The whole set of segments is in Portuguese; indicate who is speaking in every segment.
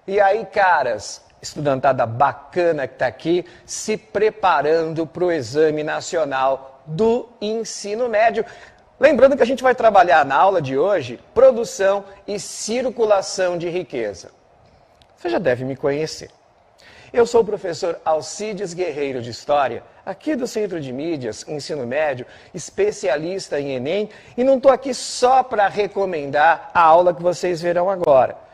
Speaker 1: E aí, caras, estudantada bacana que está aqui, se preparando para o Exame Nacional do Ensino Médio. Lembrando que a gente vai trabalhar na aula de hoje produção e circulação de riqueza. Você já deve me conhecer. Eu sou o professor Alcides Guerreiro de História, aqui do Centro de Mídias, Ensino Médio, especialista em Enem, e não estou aqui só para recomendar a aula que vocês verão agora.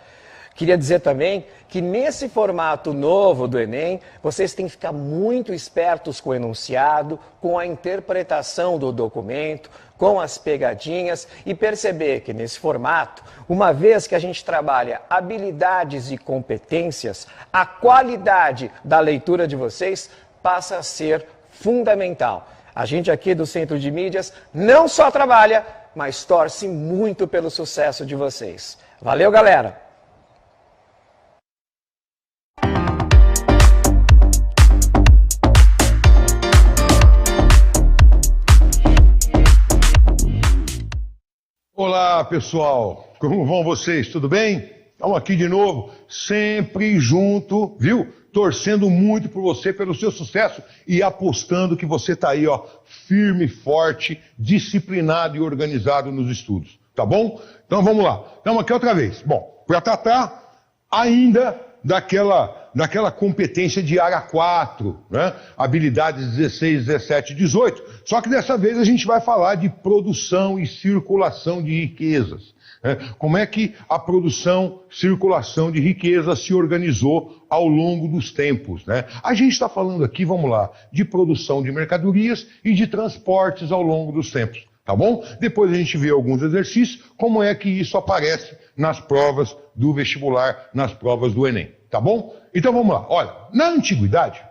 Speaker 1: Queria dizer também que nesse formato novo do Enem, vocês têm que ficar muito espertos com o enunciado, com a interpretação do documento, com as pegadinhas e perceber que nesse formato, uma vez que a gente trabalha habilidades e competências, a qualidade da leitura de vocês passa a ser fundamental. A gente aqui do Centro de Mídias não só trabalha, mas torce muito pelo sucesso de vocês. Valeu, galera!
Speaker 2: Olá, pessoal. Como vão vocês? Tudo bem? Estamos aqui de novo, sempre junto, viu? Torcendo muito por você, pelo seu sucesso e apostando que você está aí, ó, firme, forte, disciplinado e organizado nos estudos. Tá bom? Então vamos lá. Estamos aqui outra vez. Bom, para tratar ainda daquela competência de área 4, né? Habilidades 16, 17 e 18. Só que dessa vez a gente vai falar de produção e circulação de riquezas. Né? Como é que a produção, circulação de riquezas se organizou ao longo dos tempos, né? A gente está falando aqui, vamos lá, de produção de mercadorias e de transportes ao longo dos tempos. Tá bom? Depois a gente vê alguns exercícios, como é que isso aparece nas provas do vestibular, nas provas do Enem. Tá bom? Então vamos lá. Olha, na antiguidade,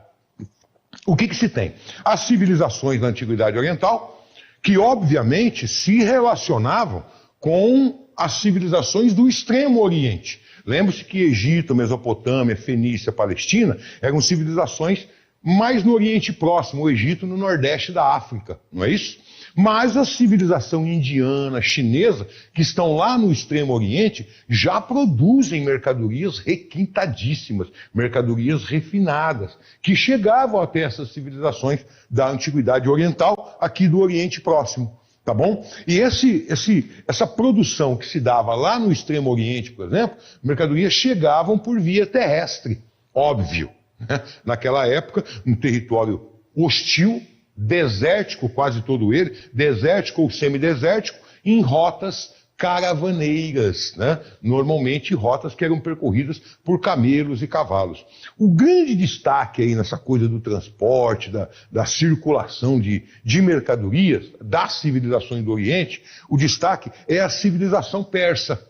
Speaker 2: o que se tem? As civilizações da antiguidade oriental, que obviamente se relacionavam com as civilizações do Extremo Oriente. Lembre-se que Egito, Mesopotâmia, Fenícia, Palestina eram civilizações mais no Oriente Próximo, o Egito no Nordeste da África, não é isso? Mas a civilização indiana, chinesa, que estão lá no Extremo Oriente, já produzem mercadorias requintadíssimas, mercadorias refinadas, que chegavam até essas civilizações da Antiguidade Oriental, aqui do Oriente Próximo. Tá bom? E essa produção que se dava lá no Extremo Oriente, por exemplo, mercadorias chegavam por via terrestre, óbvio. Né? Naquela época, um território hostil, desértico, quase todo ele, desértico ou semidesértico, em rotas caravaneiras, né? Normalmente rotas que eram percorridas por camelos e cavalos. O grande destaque aí nessa coisa do transporte, da circulação de mercadorias, das civilizações do Oriente, o destaque é a civilização persa.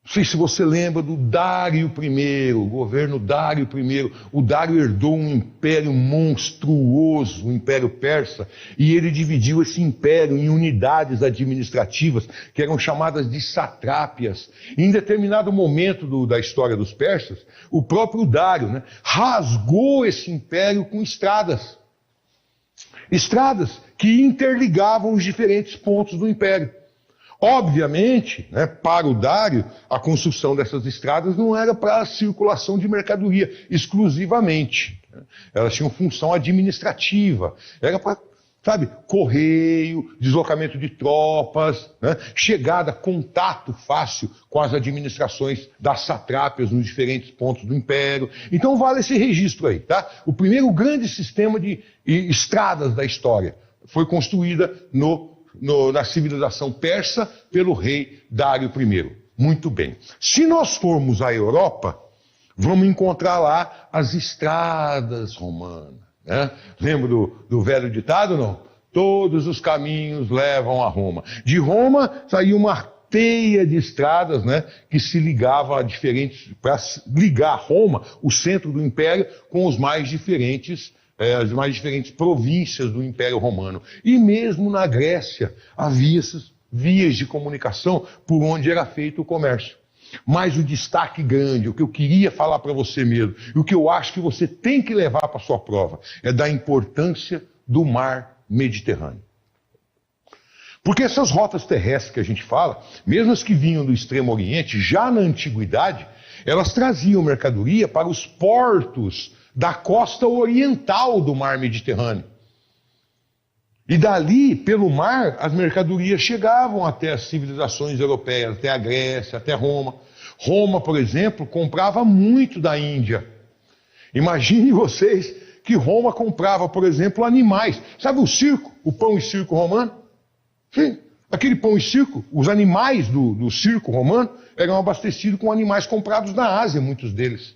Speaker 2: Não sei se você lembra do Dário I, o governo Dário I. O Dário herdou um império monstruoso, o Império Persa, e ele dividiu esse império em unidades administrativas, que eram chamadas de satrápias. E em determinado momento da história dos persas, o próprio Dário, né, rasgou esse império com estradas. Estradas que interligavam os diferentes pontos do império. Obviamente, né, para o Dário, a construção dessas estradas não era para a circulação de mercadoria exclusivamente. Né? Elas tinham função administrativa. Era para, sabe, correio, deslocamento de tropas, né, chegada, contato fácil com as administrações das satrápias nos diferentes pontos do império. Então vale esse registro aí, tá? O primeiro grande sistema de estradas da história foi construída na civilização persa pelo rei Dário I. Muito bem. Se nós formos à Europa, vamos encontrar lá as estradas romanas. Né? Lembra do velho ditado, não? Todos os caminhos levam a Roma. De Roma saiu uma teia de estradas, né, que se ligavam a diferentes, para ligar Roma, o centro do império, com as mais diferentes províncias do Império Romano. E mesmo na Grécia havia essas vias de comunicação por onde era feito o comércio. Mas o destaque grande, o que eu queria falar para você mesmo, e o que eu acho que você tem que levar para a sua prova, é da importância do mar Mediterrâneo. Porque essas rotas terrestres que a gente fala, mesmo as que vinham do Extremo Oriente, já na Antiguidade, Elas traziam mercadoria para os portos da costa oriental do mar Mediterrâneo. E dali, pelo mar, as mercadorias chegavam até as civilizações europeias, até a Grécia, até Roma. Roma, por exemplo, comprava muito da Índia. Imagine vocês que Roma comprava, por exemplo, animais. Sabe o circo, o pão e circo romano? Sim, aquele pão e circo, os animais do circo romano eram abastecidos com animais comprados na Ásia, muitos deles.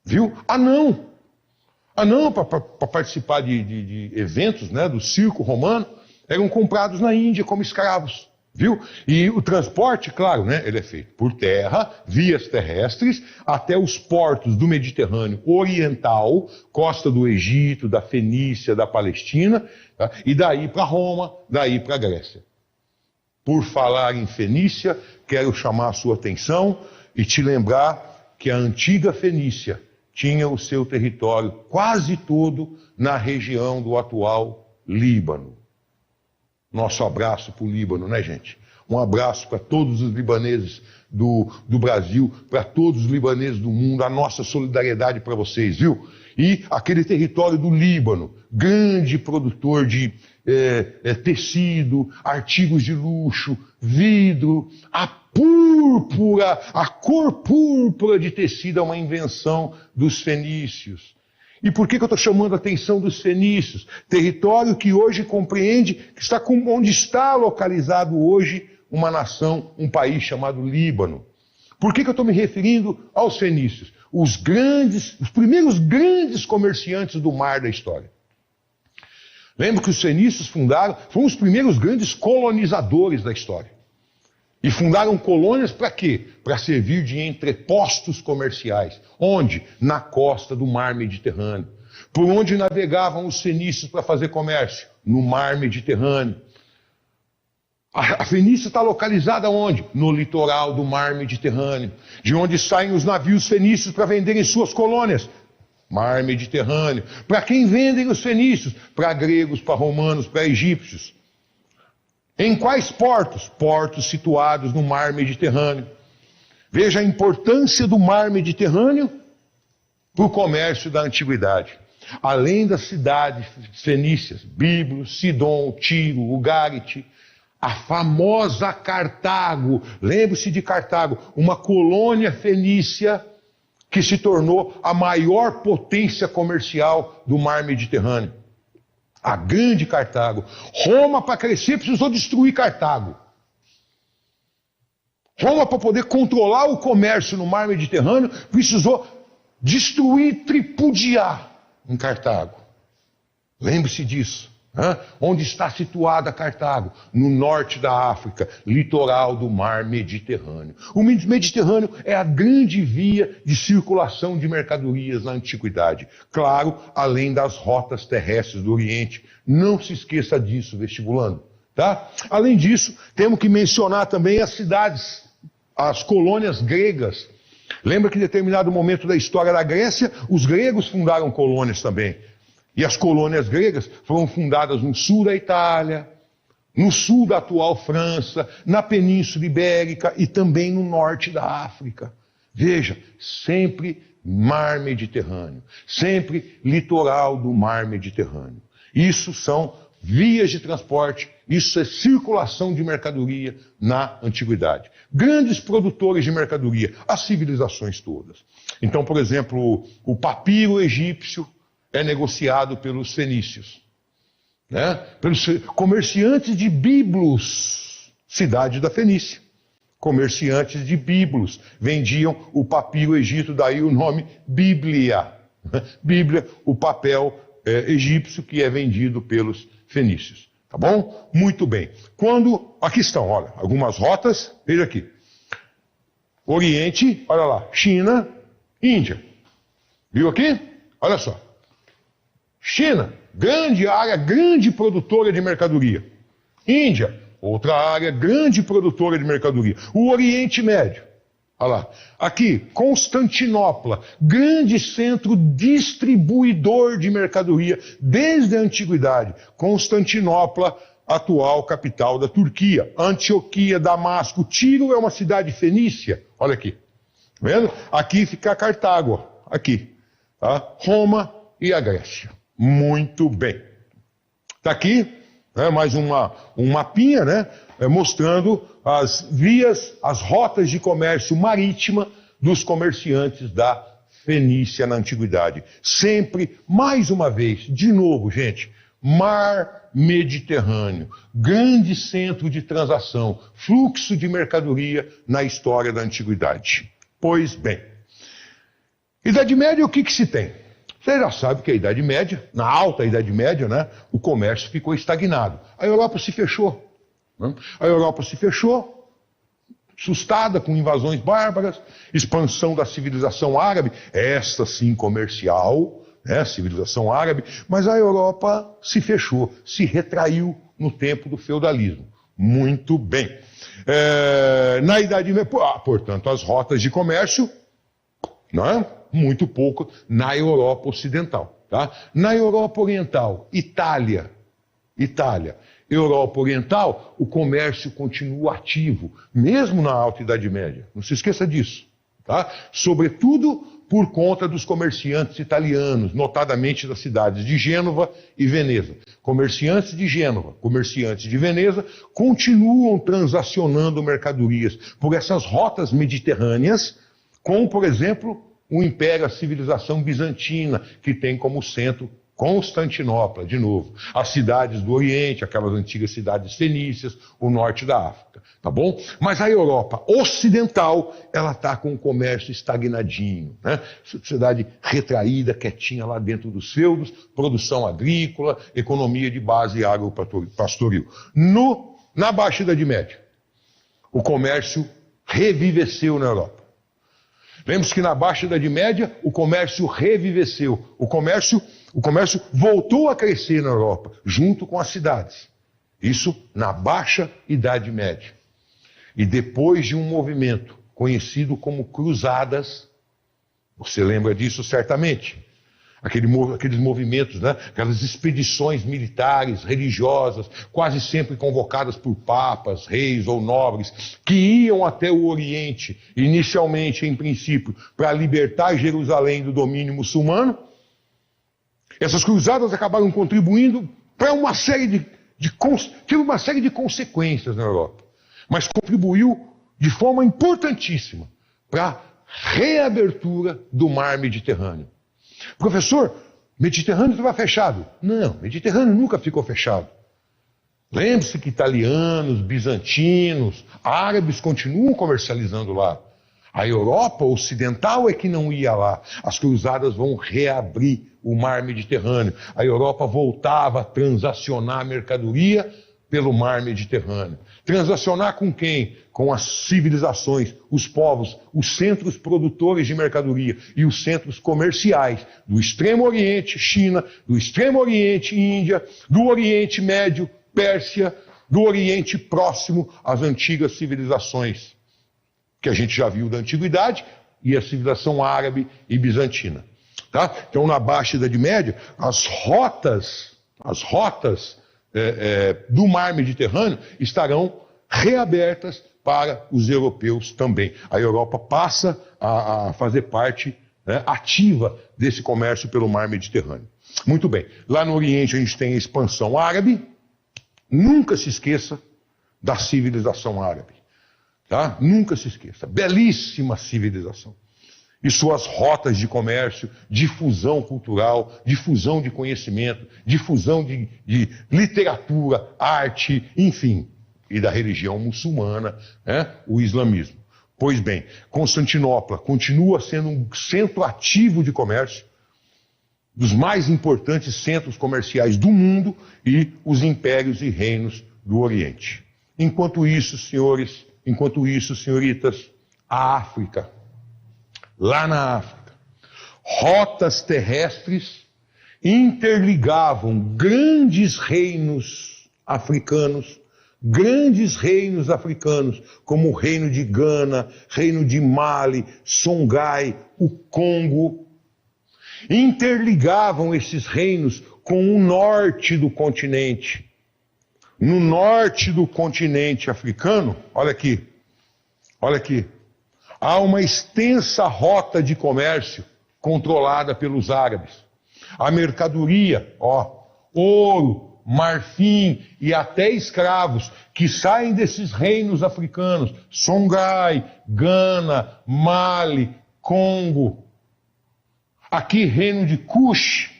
Speaker 2: Viu? Anão, para participar de eventos, né, do circo romano, eram comprados na Índia como escravos, viu? E o transporte, claro, né, ele é feito por terra, vias terrestres, até os portos do Mediterrâneo Oriental, costa do Egito, da Fenícia, da Palestina, tá? E daí para Roma, daí para a Grécia. Por falar em Fenícia, quero chamar a sua atenção e te lembrar que a antiga Fenícia tinha o seu território quase todo na região do atual Líbano. Nosso abraço para o Líbano, né, gente? Um abraço para todos os libaneses do Brasil, para todos os libaneses do mundo, a nossa solidariedade para vocês, viu? E aquele território do Líbano, grande produtor de tecido, artigos de luxo, vidro, a púrpura, a cor púrpura de tecido é uma invenção dos fenícios. E por que eu estou chamando a atenção dos fenícios? Território que hoje compreende que está onde está localizado hoje uma nação, um país chamado Líbano. Por que eu estou me referindo aos fenícios? Os primeiros grandes comerciantes do mar da história. Lembra que os fenícios foram os primeiros grandes colonizadores da história. E fundaram colônias para quê? Para servir de entrepostos comerciais. Onde? Na costa do mar Mediterrâneo. Por onde navegavam os fenícios para fazer comércio? No mar Mediterrâneo. A Fenícia está localizada onde? No litoral do mar Mediterrâneo. De onde saem os navios fenícios para venderem suas colônias? Mar Mediterrâneo. Para quem vendem os fenícios? Para gregos, para romanos, para egípcios. Em quais portos? Portos situados no mar Mediterrâneo. Veja a importância do mar Mediterrâneo para o comércio da antiguidade. Além das cidades fenícias, Biblos, Sidom, Tiro, Ugarite, a famosa Cartago. Lembre-se de Cartago, uma colônia fenícia que se tornou a maior potência comercial do mar Mediterrâneo. A grande Cartago. Roma, para crescer, precisou destruir Cartago. Roma, para poder controlar o comércio no mar Mediterrâneo, precisou destruir, tripudiar em Cartago. Lembre-se disso. Onde está situada Cartago? No norte da África, litoral do mar Mediterrâneo. O Mediterrâneo é a grande via de circulação de mercadorias na antiguidade. Claro, além das rotas terrestres do Oriente. Não se esqueça disso, vestibulando. Tá? Além disso, temos que mencionar também as cidades, as colônias gregas. Lembra que em determinado momento da história da Grécia, os gregos fundaram colônias também. E as colônias gregas foram fundadas no sul da Itália, no sul da atual França, na Península Ibérica e também no norte da África. Veja, sempre mar Mediterrâneo, sempre litoral do mar Mediterrâneo. Isso são vias de transporte, isso é circulação de mercadoria na antiguidade. Grandes produtores de mercadoria, as civilizações todas. Então, por exemplo, o papiro egípcio é negociado pelos fenícios, né? Pelos comerciantes de Biblos, cidade da Fenícia. Comerciantes de Biblos vendiam o papiro egípcio, daí o nome Bíblia. Bíblia, o papel egípcio que é vendido pelos fenícios. Tá bom? Muito bem. Aqui estão, olha, algumas rotas, veja aqui. Oriente, olha lá, China, Índia. Viu aqui? Olha só. China, grande área, grande produtora de mercadoria. Índia, outra área, grande produtora de mercadoria. O Oriente Médio, olha lá. Aqui, Constantinopla, grande centro distribuidor de mercadoria desde a antiguidade. Constantinopla, atual capital da Turquia. Antioquia, Damasco, Tiro é uma cidade fenícia. Olha aqui. Vendo? Aqui fica Cartago, ó. Aqui. Tá? Roma e a Grécia. Muito bem. Está aqui, né, mais um mapinha, né, mostrando as vias, as rotas de comércio marítima dos comerciantes da Fenícia na Antiguidade. Sempre, mais uma vez, de novo, gente, Mar Mediterrâneo, grande centro de transação, fluxo de mercadoria na história da Antiguidade. Pois bem, Idade Média, o que se tem? Você já sabe que a Idade Média, na alta Idade Média, né, o comércio ficou estagnado. A Europa se fechou. Né? A Europa se fechou, assustada com invasões bárbaras, expansão da civilização árabe, esta sim comercial, né, civilização árabe, mas a Europa se fechou, se retraiu no tempo do feudalismo. Muito bem. Na Idade Média, portanto, as rotas de comércio, não é? Muito pouco na Europa Ocidental. Tá? Na Europa Oriental, Itália, Europa Oriental, o comércio continua ativo, mesmo na Alta Idade Média. Não se esqueça disso. Tá? Sobretudo por conta dos comerciantes italianos, notadamente das cidades de Gênova e Veneza. Comerciantes de Gênova, comerciantes de Veneza, continuam transacionando mercadorias por essas rotas mediterrâneas, como, por exemplo, o Império, a civilização bizantina, que tem como centro Constantinopla, de novo. As cidades do Oriente, aquelas antigas cidades fenícias, o norte da África, tá bom? Mas a Europa Ocidental, ela está com o comércio estagnadinho, né? Sociedade retraída, quietinha lá dentro dos feudos, produção agrícola, economia de base agropastoril. Na Baixa Idade Média, o comércio reviveceu na Europa. Lembre-se que na Baixa Idade Média o comércio reviveceu. O comércio voltou a crescer na Europa, junto com as cidades. Isso na Baixa Idade Média. E depois de um movimento conhecido como Cruzadas, você lembra disso certamente, aqueles movimentos, né? Aquelas expedições militares, religiosas, quase sempre convocadas por papas, reis ou nobres, que iam até o Oriente, inicialmente, em princípio, para libertar Jerusalém do domínio muçulmano. Essas cruzadas acabaram contribuindo para uma série teve uma série de consequências na Europa, mas contribuiu de forma importantíssima para a reabertura do mar Mediterrâneo. Professor, Mediterrâneo estava fechado. Não, Mediterrâneo nunca ficou fechado. Lembre-se que italianos, bizantinos, árabes continuam comercializando lá. A Europa Ocidental é que não ia lá. As cruzadas vão reabrir o mar Mediterrâneo. A Europa voltava a transacionar mercadoria pelo mar Mediterrâneo. Transacionar com quem? Com as civilizações, os povos, os centros produtores de mercadoria e os centros comerciais do Extremo Oriente, China, do Extremo Oriente, Índia, do Oriente Médio, Pérsia, do Oriente Próximo, as antigas civilizações que a gente já viu da Antiguidade e a civilização árabe e bizantina. Tá? Então, na Baixa Idade Média, as rotas do mar Mediterrâneo estarão reabertas para os europeus também. A Europa passa a fazer parte, né, ativa desse comércio pelo mar Mediterrâneo. Muito bem. Lá no Oriente a gente tem a expansão árabe. Nunca se esqueça da civilização árabe. Tá? Nunca se esqueça. Belíssima civilização. E suas rotas de comércio, difusão cultural, difusão de conhecimento, difusão de literatura, arte, enfim, e da religião muçulmana, né? O islamismo. Pois bem, Constantinopla continua sendo um centro ativo de comércio, dos mais importantes centros comerciais do mundo e os impérios e reinos do Oriente. Enquanto isso, senhoritas, a África. Lá na África, rotas terrestres interligavam grandes reinos africanos, como o reino de Gana, reino de Mali, Songhai, o Congo. Interligavam esses reinos com o norte do continente. No norte do continente africano, olha aqui, Há uma extensa rota de comércio controlada pelos árabes. A mercadoria, ouro, marfim e até escravos que saem desses reinos africanos, Songhai, Gana, Mali, Congo, aqui reino de Kush,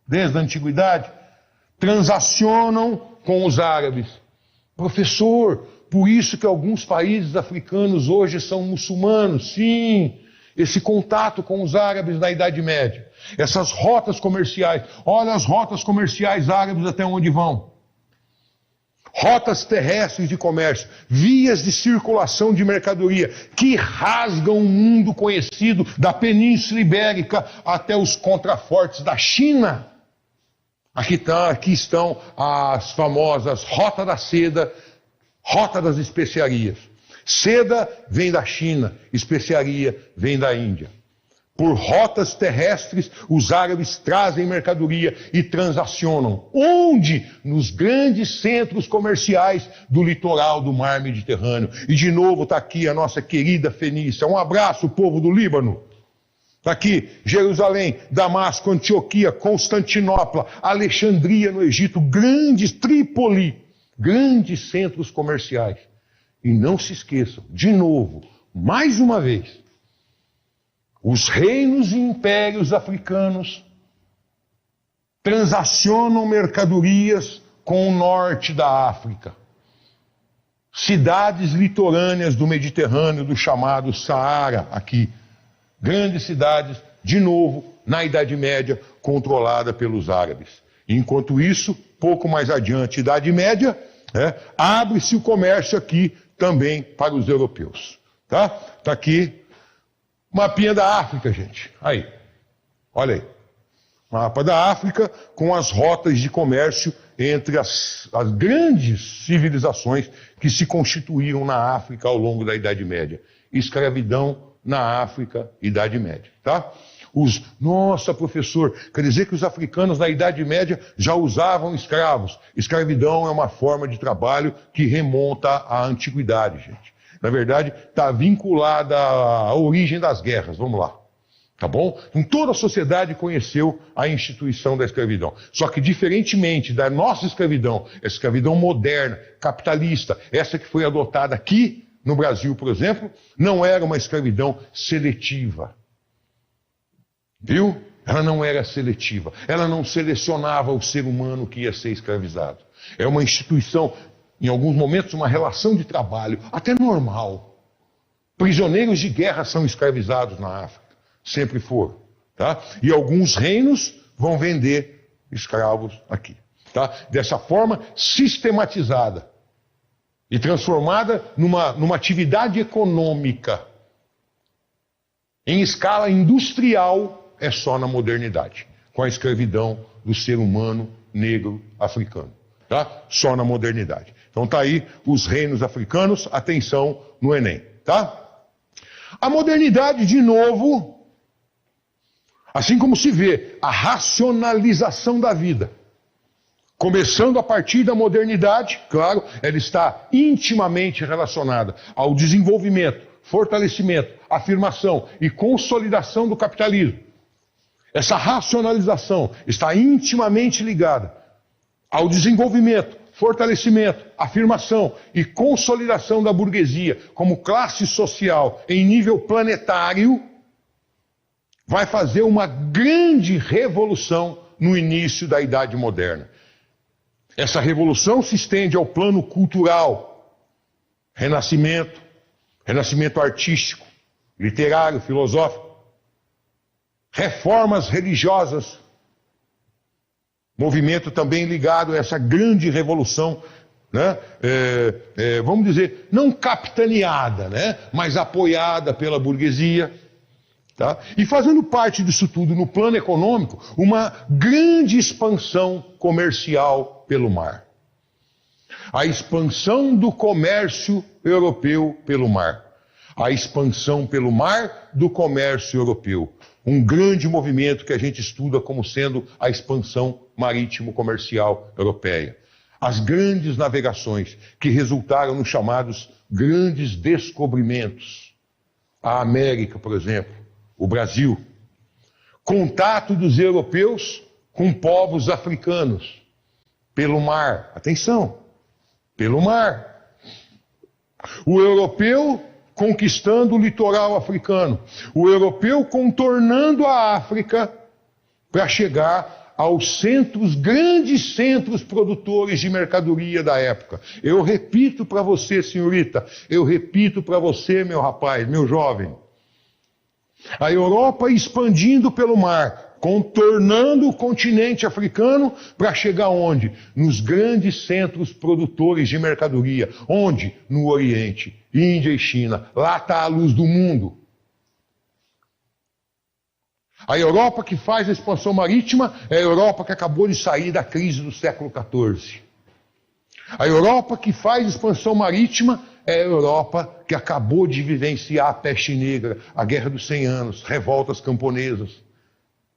Speaker 2: desde a antiguidade, transacionam com os árabes. Professor, por isso que alguns países africanos hoje são muçulmanos. Sim, esse contato com os árabes na Idade Média. Essas rotas comerciais. Olha as rotas comerciais árabes até onde vão. Rotas terrestres de comércio. Vias de circulação de mercadoria que rasgam o mundo conhecido da Península Ibérica até os contrafortes da China. Aqui estão as famosas Rota da Seda, Rota das Especiarias. Seda vem da China, especiaria vem da Índia. Por rotas terrestres, os árabes trazem mercadoria e transacionam. Onde? Nos grandes centros comerciais do litoral do mar Mediterrâneo. E de novo está aqui a nossa querida Fenícia. Um abraço, povo do Líbano. Está aqui Jerusalém, Damasco, Antioquia, Constantinopla, Alexandria no Egito, Trípoli, grandes centros comerciais. E não se esqueçam, de novo, mais uma vez, os reinos e impérios africanos transacionam mercadorias com o norte da África. Cidades litorâneas do Mediterrâneo, do chamado Saara, aqui. Grandes cidades, de novo, na Idade Média, controlada pelos árabes. Enquanto isso, pouco mais adiante, Idade Média, abre-se o comércio aqui também para os europeus. Tá? Tá aqui, mapinha da África, gente. Aí, olha aí. Mapa da África com as rotas de comércio entre as grandes civilizações que se constituíram na África ao longo da Idade Média. Escravidão na África, Idade Média, tá? Nossa, professor, quer dizer que os africanos na Idade Média já usavam escravos. Escravidão é uma forma de trabalho que remonta à antiguidade, gente. Na verdade, está vinculada à origem das guerras, vamos lá. Tá bom? Então, toda a sociedade conheceu a instituição da escravidão. Só que, diferentemente da nossa escravidão, a escravidão moderna, capitalista, essa que foi adotada aqui no Brasil, por exemplo, não era uma escravidão seletiva. Viu? Ela não era seletiva. Ela não selecionava o ser humano que ia ser escravizado. É uma instituição, em alguns momentos, uma relação de trabalho, até normal. Prisioneiros de guerra são escravizados na África. Sempre foram. Tá? E alguns reinos vão vender escravos aqui. Tá? Dessa forma sistematizada e transformada numa atividade econômica em escala industrial, é só na modernidade, com a escravidão do ser humano negro africano. Tá? Só na modernidade. Então tá aí os reinos africanos, atenção no Enem. Tá? A modernidade, de novo, assim como se vê a racionalização da vida, começando a partir da modernidade, claro, ela está intimamente relacionada ao desenvolvimento, fortalecimento, afirmação e consolidação do capitalismo. Essa racionalização está intimamente ligada ao desenvolvimento, fortalecimento, afirmação e consolidação da burguesia como classe social em nível planetário, vai fazer uma grande revolução no início da Idade Moderna. Essa revolução se estende ao plano cultural, renascimento artístico, literário, filosófico, reformas religiosas, movimento também ligado a essa grande revolução, né? Vamos dizer, não capitaneada, né? Mas apoiada pela burguesia. Tá? E fazendo parte disso tudo no plano econômico, uma grande expansão comercial pelo mar. A expansão do comércio europeu pelo mar. A expansão pelo mar do comércio europeu. Um grande movimento que a gente estuda como sendo a expansão marítimo-comercial europeia. As grandes navegações que resultaram nos chamados grandes descobrimentos. a América, por exemplo, o Brasil. Contato dos europeus com povos africanos, pelo mar. Atenção, pelo mar. O europeu conquistando o litoral africano. O europeu contornando a África para chegar aos centros, grandes centros produtores de mercadoria da época. Eu repito para você, senhorita, eu repito para você, meu rapaz, meu jovem. A Europa expandindo pelo mar, contornando o continente africano para chegar onde? Nos grandes centros produtores de mercadoria. Onde? No Oriente, Índia e China. Lá está a luz do mundo. A Europa que faz a expansão marítima é a Europa que acabou de sair da crise do século XIV. A Europa que faz expansão marítima é a Europa que acabou de vivenciar a peste negra, a Guerra dos 100 Anos, revoltas camponesas,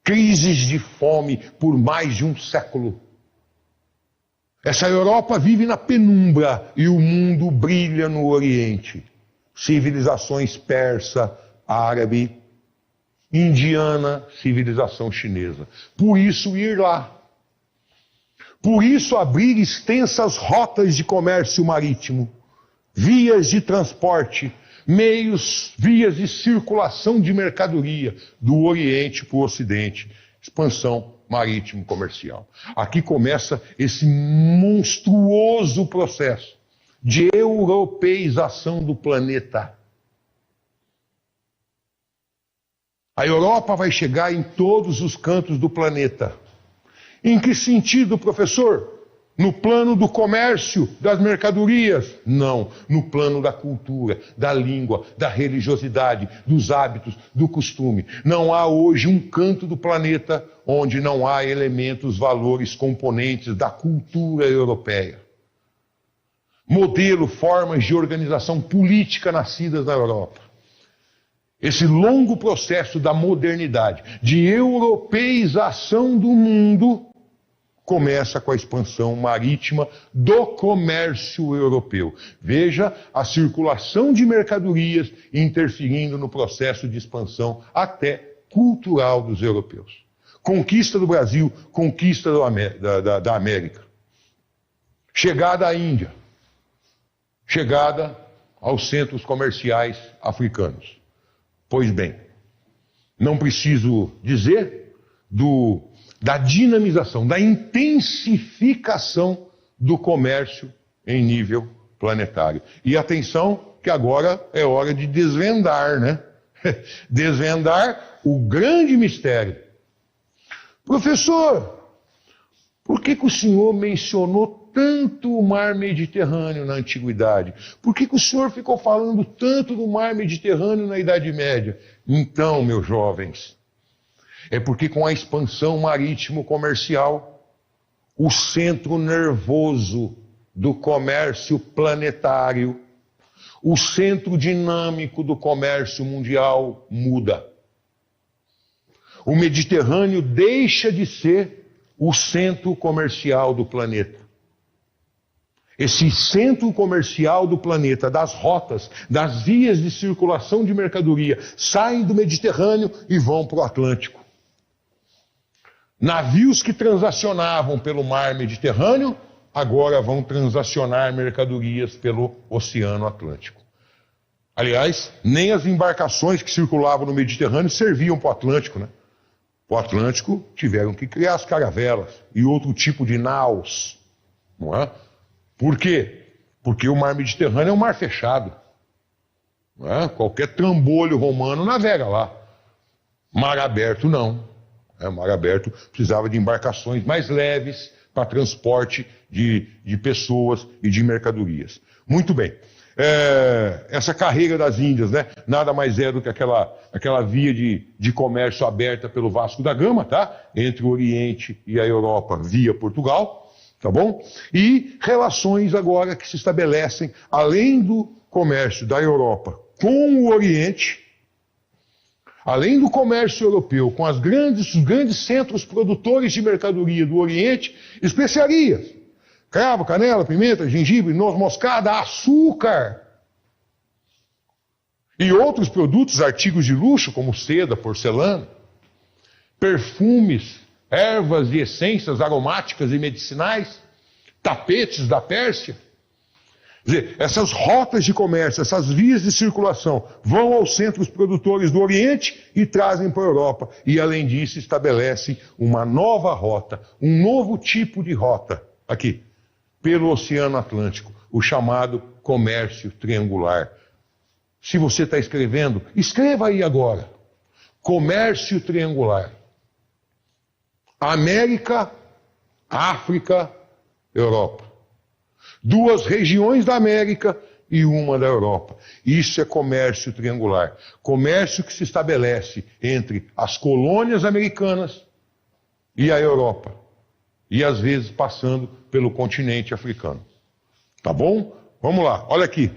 Speaker 2: crises de fome por mais de um século. Essa Europa vive na penumbra e o mundo brilha no Oriente. Civilizações persa, árabe, indiana, civilização chinesa. Por isso ir lá. Por isso abrir extensas rotas de comércio marítimo, vias de transporte, meios, vias de circulação de mercadoria do Oriente para o Ocidente, expansão marítimo-comercial. Aqui começa esse monstruoso processo de europeização do planeta. A Europa vai chegar em todos os cantos do planeta. Em que sentido, professor? No plano do comércio, das mercadorias? Não, no plano da cultura, da língua, da religiosidade, dos hábitos, do costume. Não há hoje um canto do planeta onde não há elementos, valores, componentes da cultura europeia. Modelo, formas de organização política nascidas na Europa. Esse longo processo da modernidade, de europeização do mundo, começa com a expansão marítima do comércio europeu. Veja a circulação de mercadorias interferindo no processo de expansão até cultural dos europeus. Conquista do Brasil, conquista da América. Chegada à Índia. Chegada aos centros comerciais africanos. Pois bem, não preciso dizer da dinamização, da intensificação do comércio em nível planetário. E atenção, que agora é hora de desvendar, né? Desvendar o grande mistério. Professor, por que o senhor mencionou tanto o mar Mediterrâneo na Antiguidade? Por que o senhor ficou falando tanto do mar Mediterrâneo na Idade Média? Então, meus jovens, é porque com a expansão marítimo-comercial, o centro nervoso do comércio planetário, o centro dinâmico do comércio mundial muda. O Mediterrâneo deixa de ser o centro comercial do planeta. Esse centro comercial do planeta, das rotas, das vias de circulação de mercadoria, saem do Mediterrâneo e vão para o Atlântico. Navios que transacionavam pelo mar Mediterrâneo, agora vão transacionar mercadorias pelo Oceano Atlântico. Aliás, nem as embarcações que circulavam no Mediterrâneo serviam para o Atlântico, né? Para o Atlântico tiveram que criar as caravelas e outro tipo de naus, não é? Por quê? Porque o mar Mediterrâneo é um mar fechado. Não é? Qualquer trambolho romano navega lá. Mar aberto não. Mar aberto precisava de embarcações mais leves para transporte de pessoas e de mercadorias. Muito bem. Essa carreira das Índias, né? Nada mais é do que aquela via de comércio aberta pelo Vasco da Gama, tá? Entre o Oriente e a Europa via Portugal, tá bom? E relações agora que se estabelecem, além do comércio da Europa com o Oriente, além do comércio europeu com os grandes centros produtores de mercadoria do Oriente, especiarias. Cravo, canela, pimenta, gengibre, noz moscada, açúcar. E outros produtos, artigos de luxo, como seda, porcelana, perfumes, ervas e essências aromáticas e medicinais, tapetes da Pérsia. Quer dizer, essas rotas de comércio, essas vias de circulação vão aos centros produtores do Oriente e trazem para a Europa. E, além disso, estabelecem uma nova rota, um novo tipo de rota, aqui, pelo Oceano Atlântico, o chamado comércio triangular. Se você está escrevendo, escreva aí agora. Comércio triangular. América, África, Europa. Duas regiões da América e uma da Europa. Isso é comércio triangular. Comércio que se estabelece entre as colônias americanas e a Europa. E às vezes passando pelo continente africano. Tá bom? Vamos lá, olha aqui.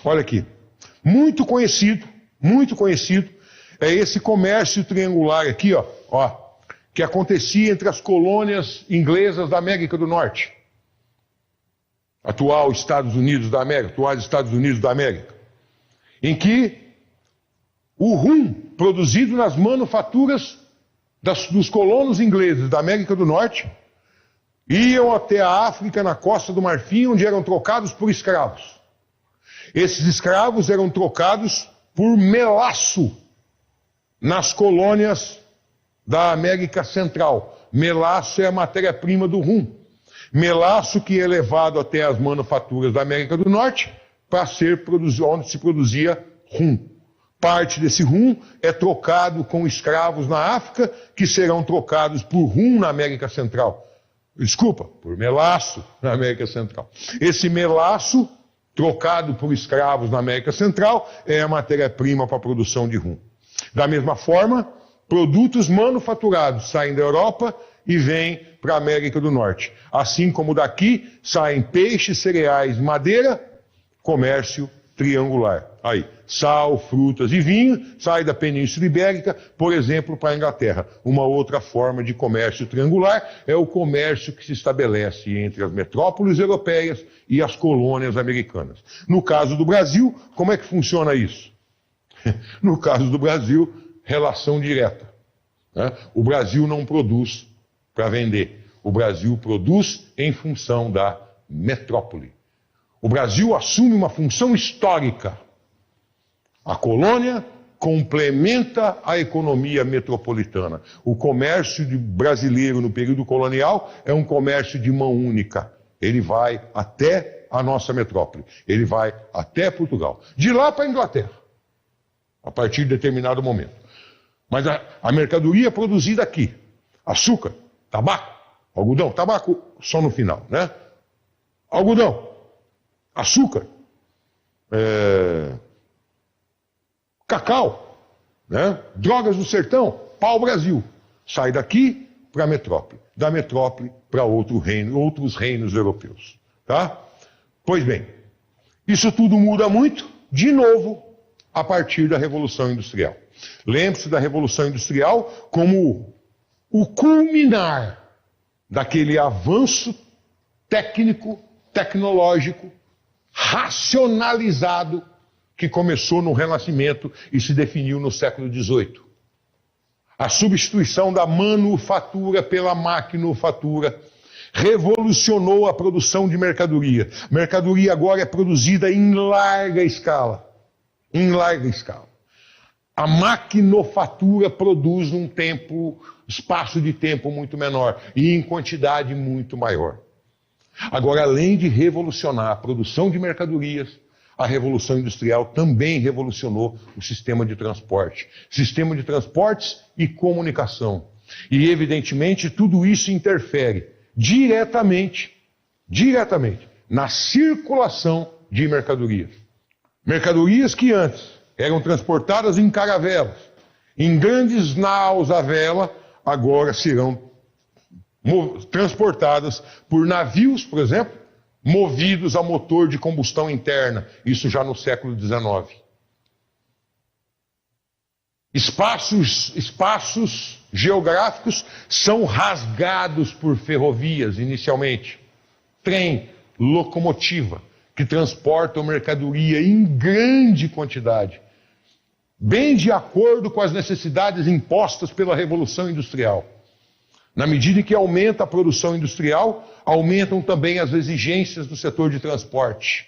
Speaker 2: Olha aqui. Muito conhecido é esse comércio triangular aqui, ó, que acontecia entre as colônias inglesas da América do Norte. Atuais Estados Unidos da América, em que o rum produzido nas manufaturas dos colonos ingleses da América do Norte iam até a África, na Costa do Marfim, onde eram trocados por escravos. Esses escravos eram trocados por melaço nas colônias da América Central. Melaço é a matéria-prima do rum. Melaço que é levado até as manufaturas da América do Norte para ser produzido, onde se produzia rum. Parte desse rum é trocado com escravos na África, que serão trocados por rum na América Central. Desculpa, por melaço na América Central. Esse melaço, trocado por escravos na América Central, é a matéria-prima para a produção de rum. Da mesma forma, produtos manufaturados saem da Europa e vêm para a América do Norte. Assim como daqui saem peixes, cereais, madeira, comércio triangular. Aí, sal, frutas e vinho sai da Península Ibérica, por exemplo, para a Inglaterra. Uma outra forma de comércio triangular é o comércio que se estabelece entre as metrópoles europeias e as colônias americanas. No caso do Brasil, como é que funciona isso? No caso do Brasil, relação direta. O Brasil não produz para vender. O Brasil produz em função da metrópole. O Brasil assume uma função histórica. A colônia complementa a economia metropolitana. O comércio brasileiro no período colonial é um comércio de mão única. Ele vai até a nossa metrópole. Ele vai até Portugal. De lá para a Inglaterra. A partir de determinado momento. Mas a mercadoria produzida aqui, açúcar, tabaco, algodão, tabaco só no final, né? Algodão, açúcar, cacau, né? Drogas do sertão, pau-brasil. Sai daqui para a metrópole, da metrópole para outros reinos europeus. Tá? Pois bem, isso tudo muda muito, de novo, a partir da Revolução Industrial. Lembre-se da Revolução Industrial como o culminar daquele avanço técnico, tecnológico, racionalizado que começou no Renascimento e se definiu no século XVIII. A substituição da manufatura pela maquinofatura revolucionou a produção de mercadoria. Mercadoria agora é produzida em larga escala. Em larga escala. A maquinofatura produz num espaço de tempo muito menor e em quantidade muito maior. Agora, além de revolucionar a produção de mercadorias, a Revolução Industrial também revolucionou o sistema de transporte. Sistema de transportes e comunicação. E, evidentemente, tudo isso interfere diretamente na circulação de mercadorias. Mercadorias que antes eram transportadas em caravelas, em grandes naus à vela, agora serão transportadas por navios, por exemplo, movidos a motor de combustão interna, isso já no século XIX. Espaços geográficos são rasgados por ferrovias, inicialmente. Trem, locomotiva, que transportam mercadoria em grande quantidade, bem de acordo com as necessidades impostas pela Revolução Industrial. Na medida em que aumenta a produção industrial, aumentam também as exigências do setor de transporte.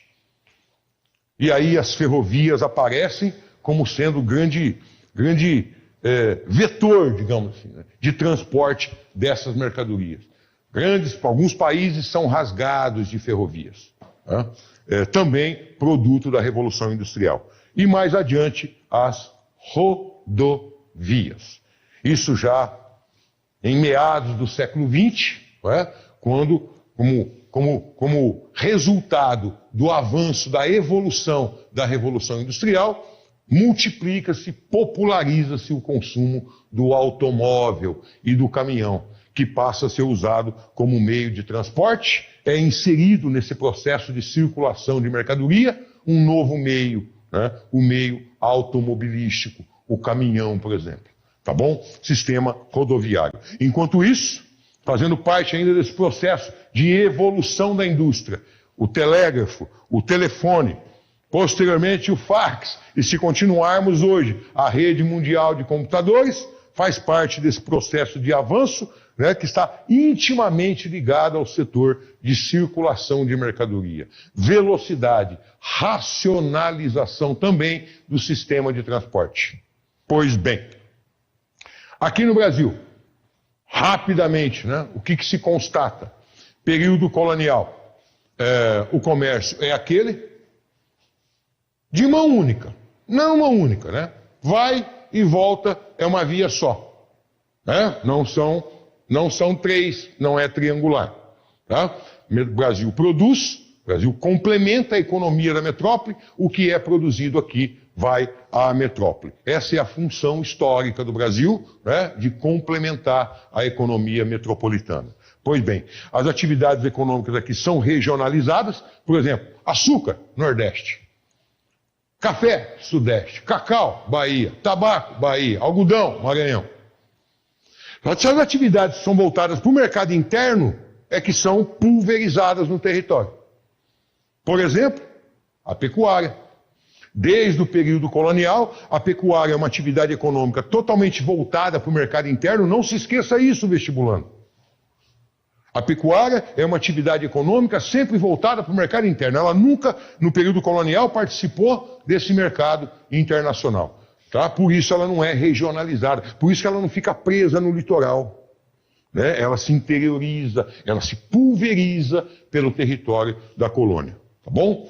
Speaker 2: E aí as ferrovias aparecem como sendo grande vetor, digamos assim, né, de transporte dessas mercadorias. Alguns países são rasgados de ferrovias, né? Também produto da Revolução Industrial. E mais adiante, as rodovias. Isso já em meados do século XX, né, quando, como resultado do avanço da evolução da Revolução Industrial, multiplica-se, populariza-se o consumo do automóvel e do caminhão, que passa a ser usado como meio de transporte, é inserido nesse processo de circulação de mercadoria um novo meio, né? O meio automobilístico, o caminhão, por exemplo. Tá bom? Sistema rodoviário. Enquanto isso, fazendo parte ainda desse processo de evolução da indústria, o telégrafo, o telefone, posteriormente o fax, e se continuarmos hoje a rede mundial de computadores, faz parte desse processo de avanço, né, que está intimamente ligado ao setor de circulação de mercadoria. Velocidade, racionalização também do sistema de transporte. Pois bem, aqui no Brasil, rapidamente, né, o que se constata? Período colonial, o comércio é aquele de mão única, não mão única, né? Vai e volta, é uma via só, né? Não são três, não é triangular, tá? O Brasil produz, o Brasil complementa a economia da metrópole, o que é produzido aqui vai à metrópole. Essa é a função histórica do Brasil, né, de complementar a economia metropolitana. Pois bem, as atividades econômicas aqui são regionalizadas, por exemplo, açúcar, Nordeste. Café, Sudeste. Cacau, Bahia. Tabaco, Bahia. Algodão, Maranhão. As atividades que são voltadas para o mercado interno é que são pulverizadas no território. Por exemplo, a pecuária. Desde o período colonial, a pecuária é uma atividade econômica totalmente voltada para o mercado interno. Não se esqueça isso, vestibulando. A pecuária é uma atividade econômica sempre voltada para o mercado interno. Ela nunca, no período colonial, participou desse mercado internacional. Tá? Por isso ela não é regionalizada, por isso que ela não fica presa no litoral. Né? Ela se interioriza, ela se pulveriza pelo território da colônia. Tá bom?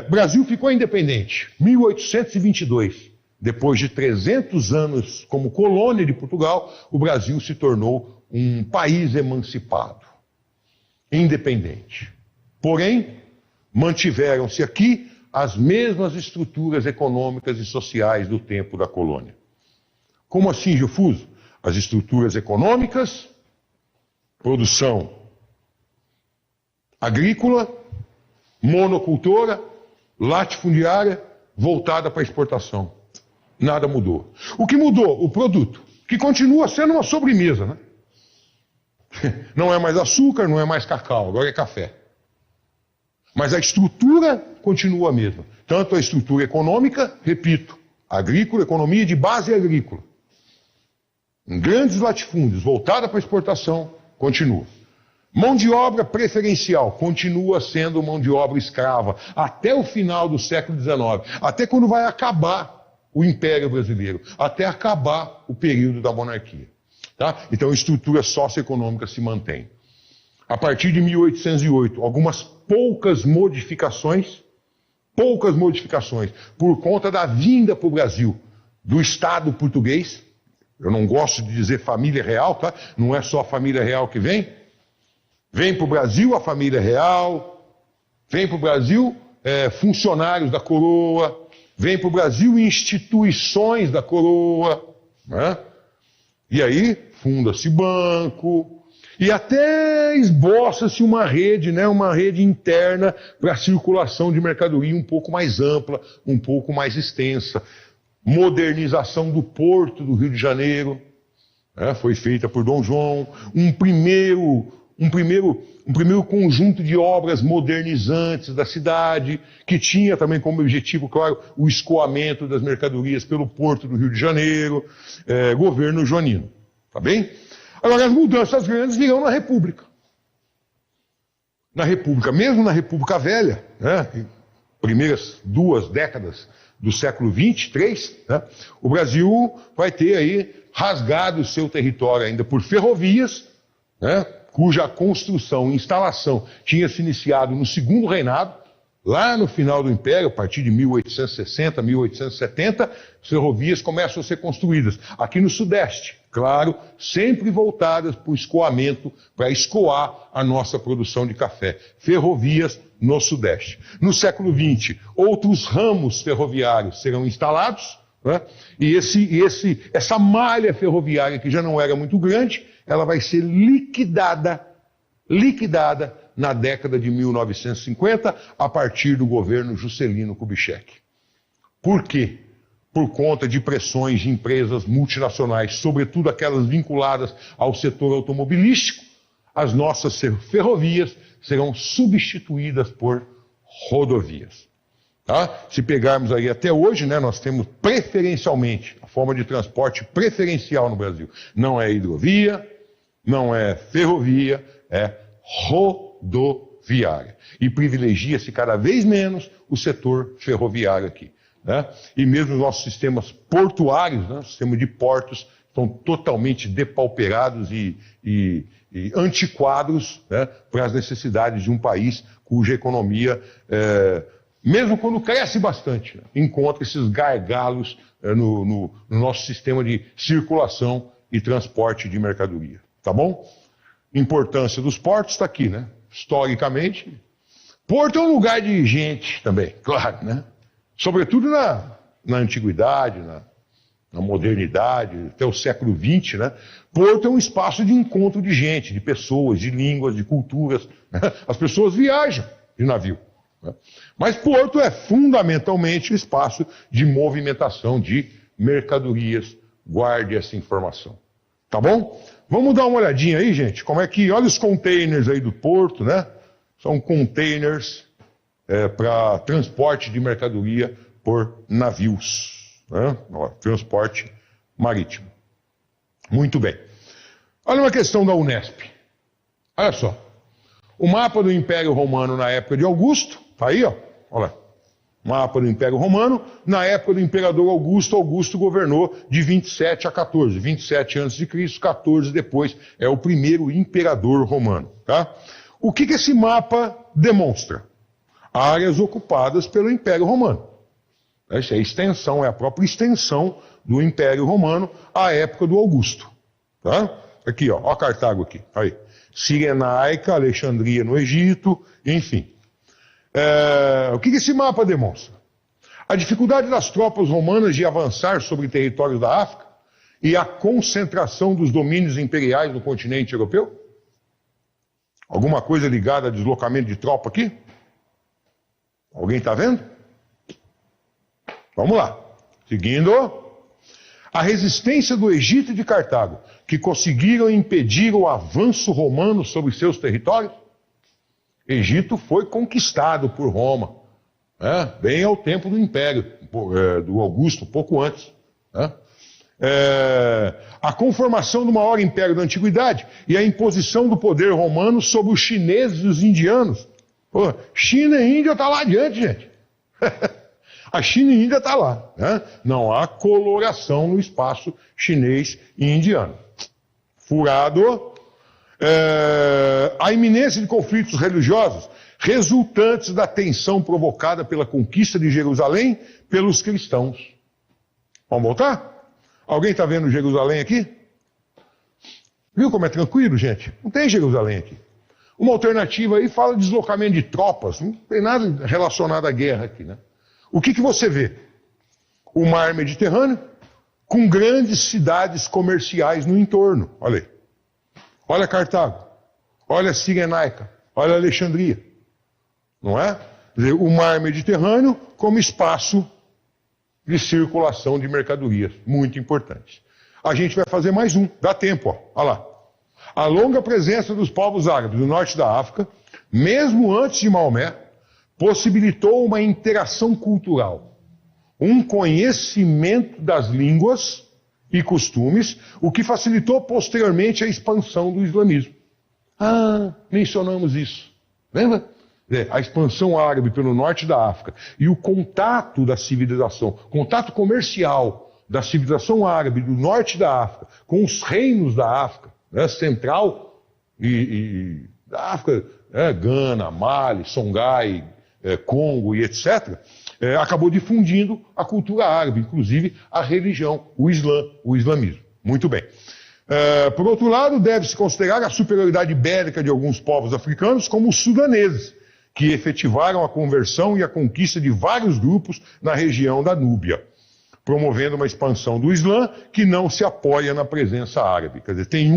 Speaker 2: Brasil ficou independente, 1822. Depois de 300 anos como colônia de Portugal, o Brasil se tornou um país emancipado, independente. Porém, mantiveram-se aqui as mesmas estruturas econômicas e sociais do tempo da colônia. Como assim, Gilfuso? As estruturas econômicas, produção agrícola, monocultora, latifundiária, voltada para a exportação. Nada mudou. O que mudou? O produto, que continua sendo uma sobremesa, né? Não é mais açúcar, não é mais cacau, agora é café. Mas a estrutura continua a mesma. Tanto a estrutura econômica, repito, agrícola, economia de base agrícola. Em grandes latifúndios, voltada para a exportação, continua. Mão de obra preferencial, continua sendo mão de obra escrava, até o final do século XIX, até quando vai acabar o Império Brasileiro, até acabar o período da monarquia. Tá? Então a estrutura socioeconômica se mantém. A partir de 1808, algumas poucas modificações, por conta da vinda para o Brasil do Estado português. Eu não gosto de dizer família real, tá? Não é só a família real que vem. Vem para o Brasil a família real, vem para o Brasil funcionários da coroa, vem para o Brasil instituições da coroa, né? E aí funda-se banco, e até esboça-se uma rede, né, uma rede interna para a circulação de mercadoria um pouco mais ampla, um pouco mais extensa. Modernização do porto do Rio de Janeiro, né, foi feita por Dom João, um primeiro um primeiro conjunto de obras modernizantes da cidade, que tinha também como objetivo, claro, o escoamento das mercadorias pelo Porto do Rio de Janeiro, governo joanino. Tá bem? Agora, as mudanças grandes virão na República. Na República, mesmo na República Velha, né, primeiras 2 décadas do século XX, 3, né, o Brasil vai ter aí rasgado o seu território ainda por ferrovias, né, cuja construção e instalação tinha se iniciado no segundo reinado, lá no final do Império, a partir de 1860, 1870, ferrovias começam a ser construídas aqui no Sudeste, claro, sempre voltadas para o escoamento, para escoar a nossa produção de café. Ferrovias no Sudeste. No século XX, outros ramos ferroviários serão instalados, né? E essa malha ferroviária, que já não era muito grande, ela vai ser liquidada na década de 1950, a partir do governo Juscelino Kubitschek. Por quê? Por conta de pressões de empresas multinacionais, sobretudo aquelas vinculadas ao setor automobilístico, as nossas ferrovias serão substituídas por rodovias. Tá? Se pegarmos aí até hoje, né, nós temos preferencialmente, a forma de transporte preferencial no Brasil, não é hidrovia, não é ferrovia, é rodoviária. E privilegia-se cada vez menos o setor ferroviário aqui. Né? E mesmo os nossos sistemas portuários, né, o sistema de portos, estão totalmente depauperados e antiquados, né, para as necessidades de um país cuja economia, mesmo quando cresce bastante, né, encontra esses gargalos no nosso sistema de circulação e transporte de mercadoria. Tá bom? Importância dos portos está aqui, né? Historicamente, porto é um lugar de gente também, claro, né? Sobretudo na antiguidade, na modernidade, até o século XX, né? Porto é um espaço de encontro de gente, de pessoas, de línguas, de culturas. Né? As pessoas viajam de navio. Né? Mas porto é fundamentalmente um espaço de movimentação de mercadorias. Guarde essa informação. Tá bom? Vamos dar uma olhadinha aí, gente, como é que... Olha os containers aí do porto, né? São containers para transporte de mercadoria por navios, né? Ó, transporte marítimo. Muito bem. Olha uma questão da Unesp. Olha só. O mapa do Império Romano na época de Augusto, tá aí, ó. Olha lá. Mapa do Império Romano, na época do Imperador Augusto, Augusto governou de 27 a 14. 27 a.C., 14 depois, é o primeiro imperador romano. Tá? O que esse mapa demonstra? Áreas ocupadas pelo Império Romano. Essa é a extensão, é a própria extensão do Império Romano à época do Augusto. Tá? Aqui, ó Cartago aqui. Aí. Cirenaica, Alexandria no Egito, enfim. O que esse mapa demonstra? A dificuldade das tropas romanas de avançar sobre territórios da África e a concentração dos domínios imperiais no continente europeu? Alguma coisa ligada a deslocamento de tropa aqui? Alguém está vendo? Vamos lá. Seguindo. A resistência do Egito e de Cartago, que conseguiram impedir o avanço romano sobre seus territórios? Egito foi conquistado por Roma, né? Bem ao tempo do Império, do Augusto, pouco antes. Né? A conformação do maior império da Antiguidade e a imposição do poder romano sobre os chineses e os indianos. Pô, China e Índia estão lá adiante, gente. A China e Índia estão lá. Né? Não há coloração no espaço chinês e indiano. Furado. A iminência de conflitos religiosos resultantes da tensão provocada pela conquista de Jerusalém pelos cristãos. Vamos voltar? Alguém está vendo Jerusalém aqui? Viu como é tranquilo, gente? Não tem Jerusalém aqui. Uma alternativa aí fala de deslocamento de tropas, não tem nada relacionado à guerra aqui, né? O que você vê? O mar Mediterrâneo com grandes cidades comerciais no entorno. Olha aí. Olha Cartago, olha Cirenaica, olha Alexandria, não é? Quer dizer, o mar Mediterrâneo como espaço de circulação de mercadorias, muito importante. A gente vai fazer mais um, dá tempo, ó. Olha lá. A longa presença dos povos árabes do norte da África, mesmo antes de Maomé, possibilitou uma interação cultural, um conhecimento das línguas e costumes, o que facilitou posteriormente a expansão do islamismo. Mencionamos isso. Lembra? A expansão árabe pelo norte da África e o contato da civilização, contato comercial da civilização árabe do norte da África com os reinos da África, né, central e da África, Gana, Mali, Songhai, Congo e etc., acabou difundindo a cultura árabe, inclusive a religião, o islamismo. Muito bem. Por outro lado, deve-se considerar a superioridade bélica de alguns povos africanos, como os sudaneses, que efetivaram a conversão e a conquista de vários grupos na região da Núbia, promovendo uma expansão do Islã que não se apoia na presença árabe. Quer dizer, tem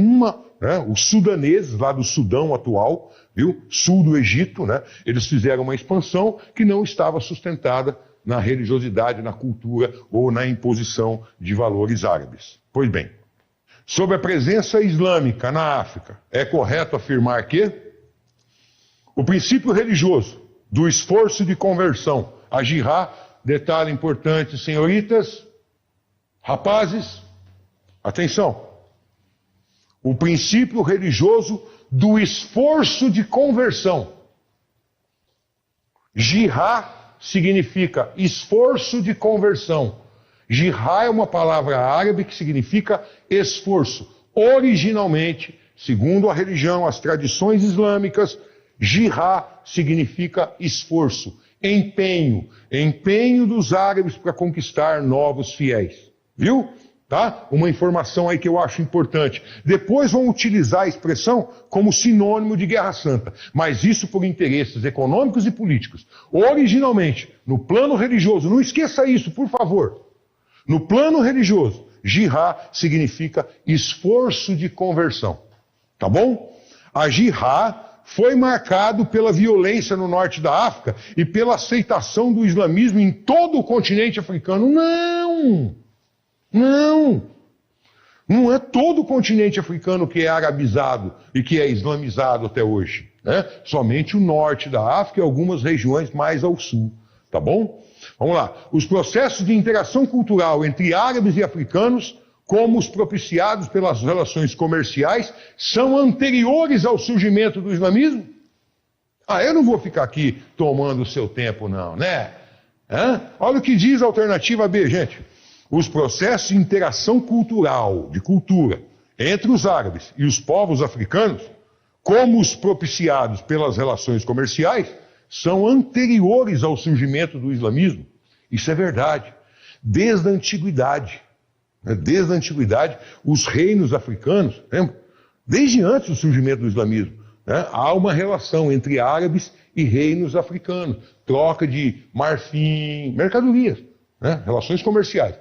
Speaker 2: os sudaneses lá do Sudão atual, viu? Sul do Egito, né? Eles fizeram uma expansão que não estava sustentada na religiosidade, na cultura ou na imposição de valores árabes. Pois bem, sobre a presença islâmica na África, é correto afirmar que o princípio religioso do esforço de conversão, a jihad, detalhe importante, senhoritas, rapazes, atenção. O princípio religioso do esforço de conversão. Jihad significa esforço de conversão. Jihad é uma palavra árabe que significa esforço. Originalmente, segundo a religião, as tradições islâmicas, jihad significa esforço, empenho dos árabes para conquistar novos fiéis. Viu? Tá? Uma informação aí que eu acho importante. Depois vão utilizar a expressão como sinônimo de guerra santa, mas isso por interesses econômicos e políticos. Originalmente, no plano religioso, não esqueça isso, por favor. No plano religioso, jihad significa esforço de conversão. Tá bom? A jihad foi marcado pela violência no norte da África e pela aceitação do islamismo em todo o continente africano. Não é todo o continente africano que é arabizado e que é islamizado até hoje, né? Somente o norte da África e algumas regiões mais ao sul, tá bom? Vamos lá. Os processos de interação cultural entre árabes e africanos, como os propiciados pelas relações comerciais, são anteriores ao surgimento do islamismo? Eu não vou ficar aqui tomando o seu tempo não, né? Olha o que diz a alternativa B, gente. Os processos de interação cultural, de cultura, entre os árabes e os povos africanos, como os propiciados pelas relações comerciais, são anteriores ao surgimento do islamismo. Isso é verdade. Desde a antiguidade. Desde a antiguidade, os reinos africanos, lembra? Desde antes do surgimento do islamismo, né? Há uma relação entre árabes e reinos africanos. Troca de marfim, mercadorias, né? Relações comerciais.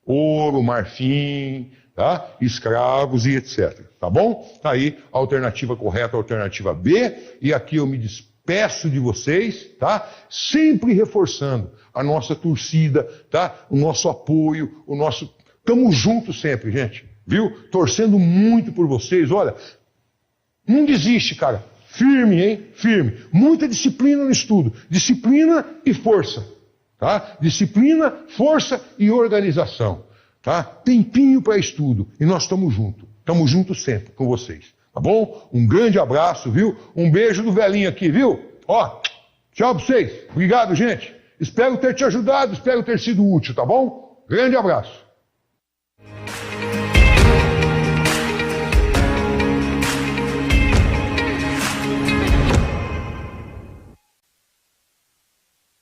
Speaker 2: Ouro, marfim, tá? Escravos e etc. Tá bom? Tá aí a alternativa correta, a alternativa B. E aqui eu me despeço de vocês, tá? Sempre reforçando a nossa torcida, tá? O nosso apoio, o nosso... Tamo juntos sempre, gente. Viu? Torcendo muito por vocês. Olha, não desiste, cara. Firme, hein? Firme. Muita disciplina no estudo. Disciplina e força. Tá? Disciplina, força e organização. Tá? Tempinho para estudo. E nós estamos juntos. Estamos juntos sempre com vocês. Tá bom? Um grande abraço, viu? Um beijo do velhinho aqui, viu? Ó, tchau pra vocês. Obrigado, gente. Espero ter te ajudado, espero ter sido útil, tá bom? Grande abraço.